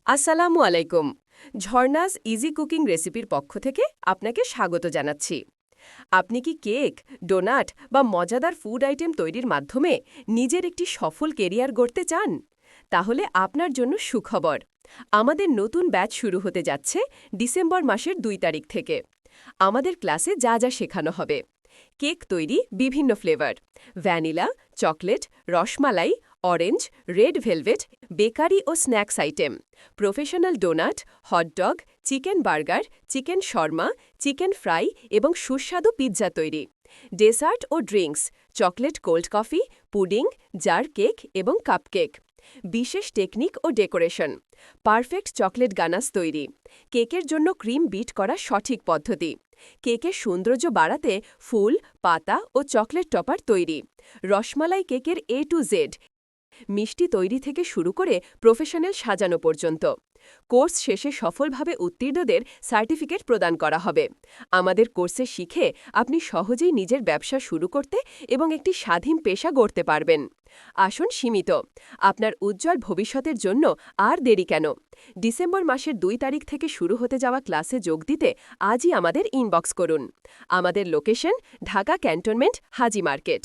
আসসালামু আলাইকুম। ঝর্ণাস easy cooking রেসিপির পক্ষ থেকে আপনাকে স্বাগত জানাচ্ছি। আপনি কি কেক, ডোনাট বা মজাদার ফুড আইটেম তৈরির মাধ্যমে নিজের একটি সফল কেরিয়ার গড়তে চান? তাহলে আপনার জন্য সুখবর। আমাদের নতুন ব্যাচ শুরু হতে যাচ্ছে ডিসেম্বর মাসের ২ তারিখ থেকে। আমাদের ক্লাসে যা যা শেখানো হবে: কেক তৈরি বিভিন্ন flavour, vanilla, chocolate, rasmalai, orange, red velvet, bakery ও snacks item, professional donut, hotdog, chicken burger, chicken shawarma, chicken fry এবং সুস্বাদু পিৎজা তৈরি, ডেসার্ট ও drinks, chocolate cold coffee, pudding, jar cake এবং কাপকেক, বিশেষ টেকনিক ও ডেকোরেশন, পারফেক্ট চকলেট গানাস তৈরি, কেকের জন্য ক্রিম বিট করা সঠিক পদ্ধতি, কেকের সৌন্দর্য বাড়াতে ফুল, পাতা ও চকলেট টপার তৈরি, রসমালাই কেকের A to Z, মিষ্টি তৈরি থেকে শুরু করে প্রফেশনাল সাজানো পর্যন্ত। কোর্স শেষে সফলভাবে উত্তীর্ণদের সার্টিফিকেট প্রদান করা হবে। আমাদের কোর্সে শিখে আপনি সহজেই নিজের ব্যবসা শুরু করতে এবং একটি স্বাধীন পেশা গড়তে পারবেন। আসন সীমিত। আপনার উজ্জ্বল ভবিষ্যতের জন্য আর দেরি কেন? ডিসেম্বর মাসের ২ তারিখ থেকে শুরু হতে যাওয়া ক্লাসে যোগ দিতে আজই আমাদের ইনবক্স করুন। আমাদের লোকেশন: ঢাকা ক্যান্টনমেন্ট, হাজি মার্কেট।